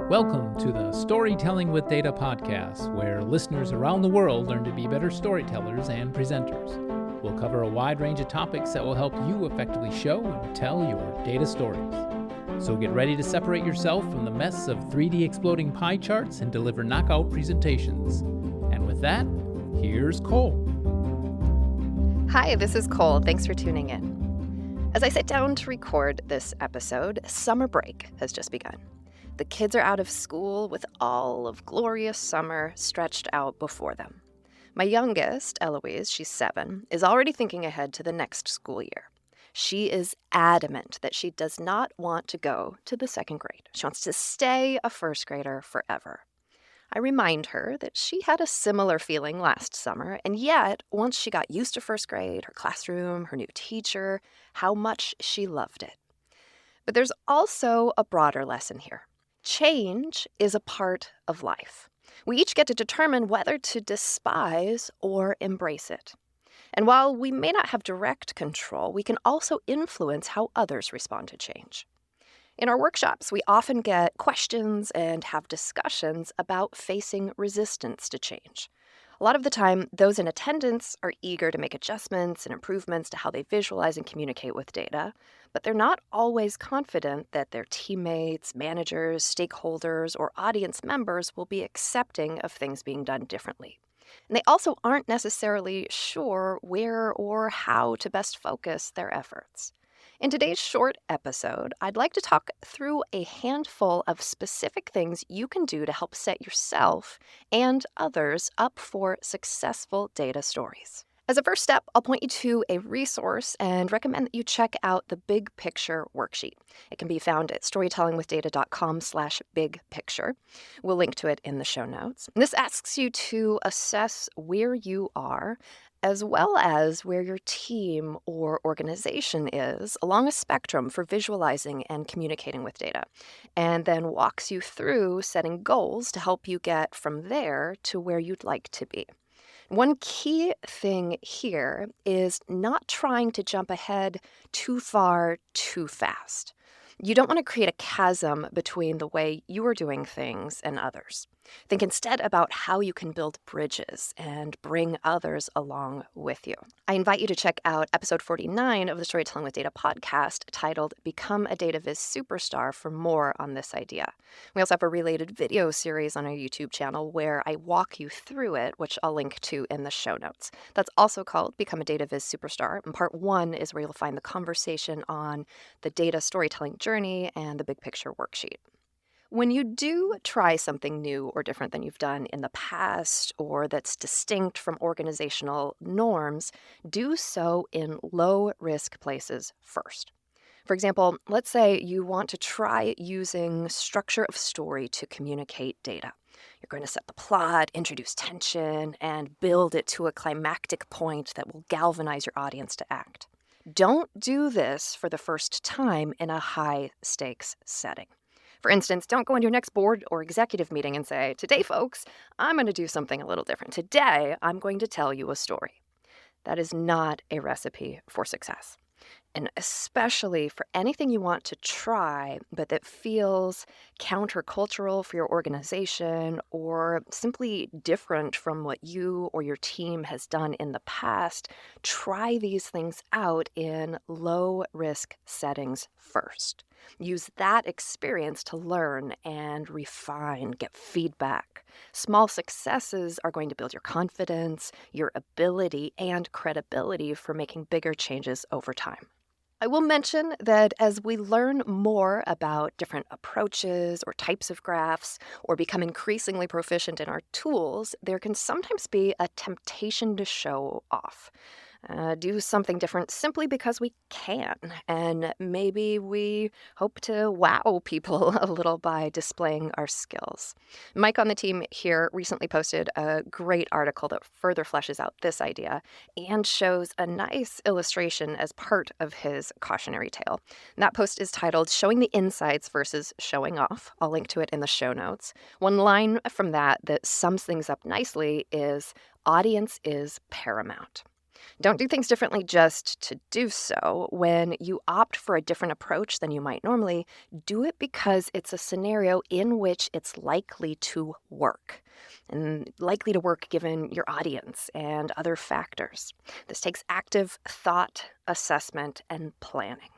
Welcome to the Storytelling with Data podcast, where listeners around the world learn to be better storytellers and presenters. We'll cover a wide range of topics that will help you effectively show and tell your data stories. So get ready to separate yourself from the mess of 3D exploding pie charts and deliver knockout presentations. And with that, here's Cole. Hi, this is Cole. Thanks for tuning in. As I sit down to record this episode, summer break has just begun. The kids are out of school with all of glorious summer stretched out before them. My youngest, Eloise, she's 7, is already thinking ahead to the next school year. She is adamant that she does not want to go to the second grade. She wants to stay a first grader forever. I remind her that she had a similar feeling last summer, and yet, once she got used to first grade, her classroom, her new teacher, how much she loved it. But there's also a broader lesson here. Change is a part of life. We each get to determine whether to despise or embrace it. And while we may not have direct control, we can also influence how others respond to change. In our workshops, we often get questions and have discussions about facing resistance to change. A lot of the time, those in attendance are eager to make adjustments and improvements to how they visualize and communicate with data, but they're not always confident that their teammates, managers, stakeholders, or audience members will be accepting of things being done differently. And they also aren't necessarily sure where or how to best focus their efforts. In today's short episode, I'd like to talk through a handful of specific things you can do to help set yourself and others up for successful data stories. As a first step, I'll point you to a resource and recommend that you check out the Big Picture worksheet. It can be found at storytellingwithdata.com/bigpicture. We'll link to it in the show notes. And this asks you to assess where you are, as well as where your team or organization is along a spectrum for visualizing and communicating with data, and then walks you through setting goals to help you get from there to where you'd like to be. One key thing here is not trying to jump ahead too far, too fast. You don't want to create a chasm between the way you are doing things and others. Think instead about how you can build bridges and bring others along with you. I invite you to check out episode 49 of the Storytelling with Data podcast titled Become a Data Viz Superstar for more on this idea. We also have a related video series on our YouTube channel where I walk you through it, which I'll link to in the show notes. That's also called Become a Data Viz Superstar, and part 1 is where you'll find the conversation on the data storytelling journey and the big picture worksheet. When you do try something new or different than you've done in the past, or that's distinct from organizational norms, do so in low-risk places first. For example, let's say you want to try using structure of story to communicate data. You're going to set the plot, introduce tension, and build it to a climactic point that will galvanize your audience to act. Don't do this for the first time in a high-stakes setting. For instance, don't go into your next board or executive meeting and say, "Today, folks, I'm going to do something a little different. Today, I'm going to tell you a story." That is not a recipe for success. And especially for anything you want to try, but that feels countercultural for your organization or simply different from what you or your team has done in the past, try these things out in low-risk settings first. Use that experience to learn and refine, get feedback. Small successes are going to build your confidence, your ability, and credibility for making bigger changes over time. I will mention that as we learn more about different approaches or types of graphs, or become increasingly proficient in our tools, there can sometimes be a temptation to show off. Do something different simply because we can, and maybe we hope to wow people a little by displaying our skills. Mike on the team here recently posted a great article that further fleshes out this idea and shows a nice illustration as part of his cautionary tale. And that post is titled Showing the Insights versus Showing Off. I'll link to it in the show notes. One line from that sums things up nicely is, "Audience is paramount." Don't do things differently just to do so. When you opt for a different approach than you might normally, do it because it's a scenario in which it's likely to work, and likely to work given your audience and other factors. This takes active thought, assessment, and planning.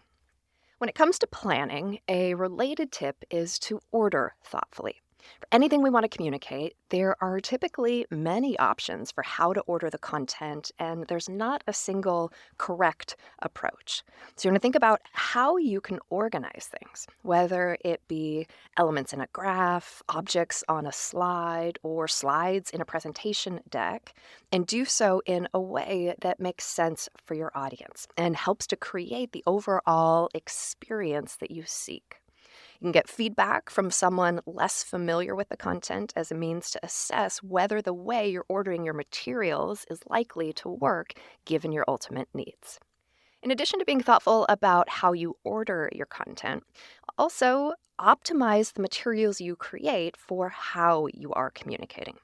When it comes to planning, a related tip is to order thoughtfully. For anything we want to communicate, there are typically many options for how to order the content, and there's not a single correct approach. So you're going to think about how you can organize things, whether it be elements in a graph, objects on a slide, or slides in a presentation deck, and do so in a way that makes sense for your audience and helps to create the overall experience that you seek. You can get feedback from someone less familiar with the content as a means to assess whether the way you're ordering your materials is likely to work given your ultimate needs. In addition to being thoughtful about how you order your content, also optimize the materials you create for how you are communicating.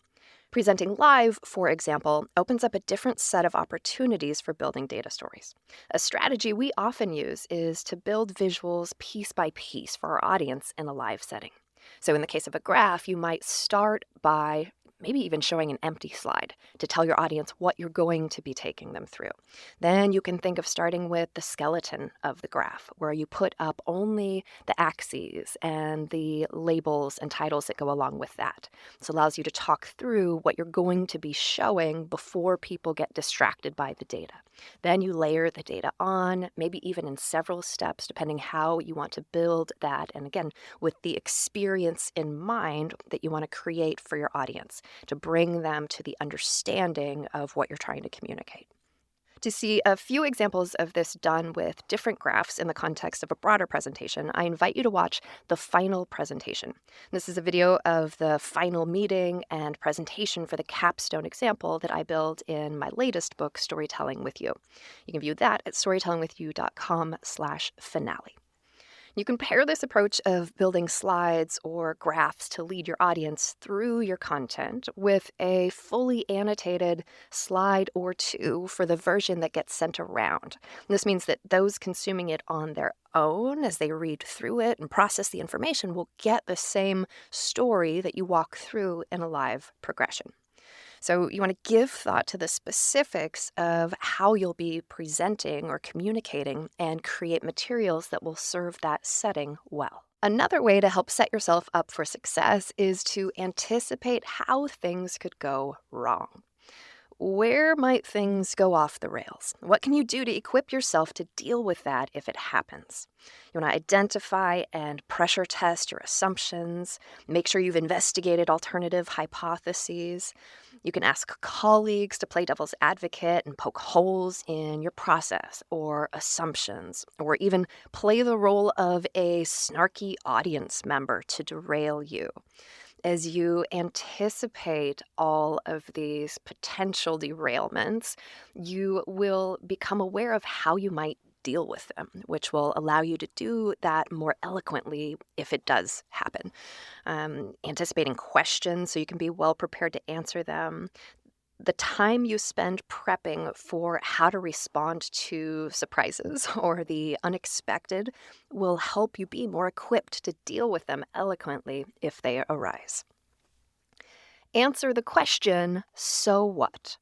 Presenting live, for example, opens up a different set of opportunities for building data stories. A strategy we often use is to build visuals piece by piece for our audience in a live setting. So in the case of a graph, you might start by maybe even showing an empty slide to tell your audience what you're going to be taking them through. Then you can think of starting with the skeleton of the graph, where you put up only the axes and the labels and titles that go along with that. This allows you to talk through what you're going to be showing before people get distracted by the data. Then you layer the data on, maybe even in several steps, depending how you want to build that. And again, with the experience in mind that you want to create for your audience, to bring them to the understanding of what you're trying to communicate. To see a few examples of this done with different graphs in the context of a broader presentation, I invite you to watch the final presentation. This is a video of the final meeting and presentation for the capstone example that I build in my latest book, Storytelling with You. You can view that at storytellingwithyou.com/finale. You can pair this approach of building slides or graphs to lead your audience through your content with a fully annotated slide or two for the version that gets sent around. This means that those consuming it on their own, as they read through it and process the information, will get the same story that you walk through in a live progression. So you want to give thought to the specifics of how you'll be presenting or communicating and create materials that will serve that setting well. Another way to help set yourself up for success is to anticipate how things could go wrong. Where might things go off the rails? What can you do to equip yourself to deal with that if it happens? You want to identify and pressure test your assumptions, make sure you've investigated alternative hypotheses. You can ask colleagues to play devil's advocate and poke holes in your process or assumptions, or even play the role of a snarky audience member to derail you. As you anticipate all of these potential derailments, you will become aware of how you might deal with them, which will allow you to do that more eloquently if it does happen. Anticipating questions so you can be well prepared to answer them. The time you spend prepping for how to respond to surprises or the unexpected will help you be more equipped to deal with them eloquently if they arise. Answer the question, so what?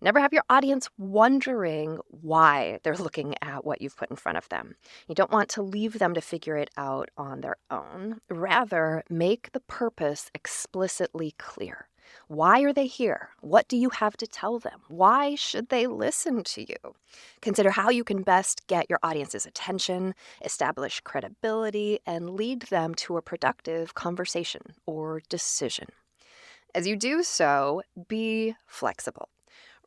Never have your audience wondering why they're looking at what you've put in front of them. You don't want to leave them to figure it out on their own. Rather, make the purpose explicitly clear. Why are they here? What do you have to tell them? Why should they listen to you? Consider how you can best get your audience's attention, establish credibility, and lead them to a productive conversation or decision. As you do so, be flexible.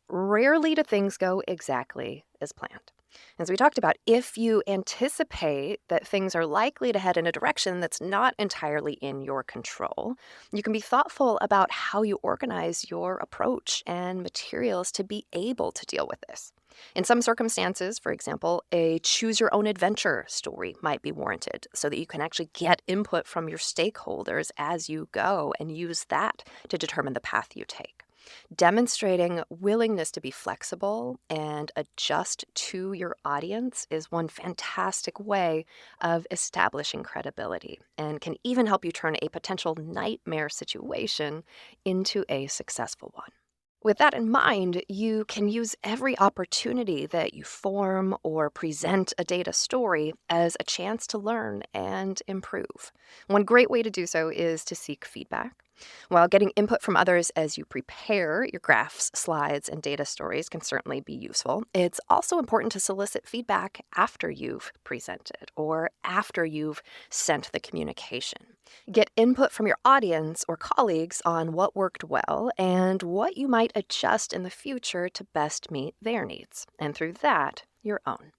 Rarely do things go exactly as planned. As we talked about, if you anticipate that things are likely to head in a direction that's not entirely in your control, you can be thoughtful about how you organize your approach and materials to be able to deal with this. In some circumstances, for example, a choose-your-own-adventure story might be warranted so that you can actually get input from your stakeholders as you go and use that to determine the path you take. Demonstrating willingness to be flexible and adjust to your audience is one fantastic way of establishing credibility and can even help you turn a potential nightmare situation into a successful one. With that in mind, you can use every opportunity that you form or present a data story as a chance to learn and improve. One great way to do so is to seek feedback. While getting input from others as you prepare your graphs, slides, and data stories can certainly be useful, it's also important to solicit feedback after you've presented or after you've sent the communication. Get input from your audience or colleagues on what worked well and what you might adjust in the future to best meet their needs, and through that, your own.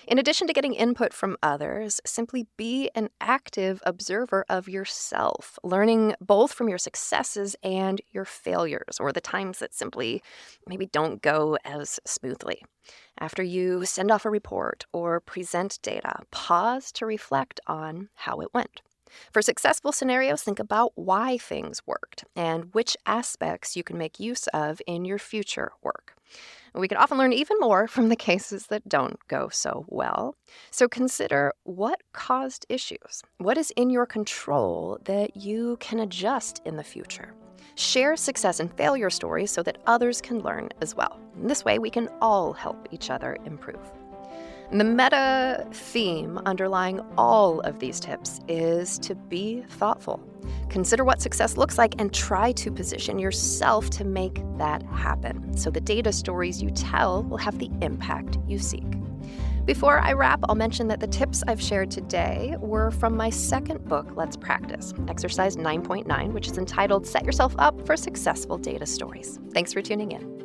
In addition to getting input from others, simply be an active observer of yourself, learning both from your successes and your failures, or the times that simply maybe don't go as smoothly. After you send off a report or present data, pause to reflect on how it went. For successful scenarios, think about why things worked and which aspects you can make use of in your future work. We can often learn even more from the cases that don't go so well. So consider what caused issues. What is in your control that you can adjust in the future? Share success and failure stories so that others can learn as well. In this way, we can all help each other improve. The meta theme underlying all of these tips is to be thoughtful. Consider what success looks like and try to position yourself to make that happen, so the data stories you tell will have the impact you seek. Before I wrap, I'll mention that the tips I've shared today were from my second book, Let's Practice, Exercise 9.9, which is entitled Set Yourself Up for Successful Data Stories. Thanks for tuning in.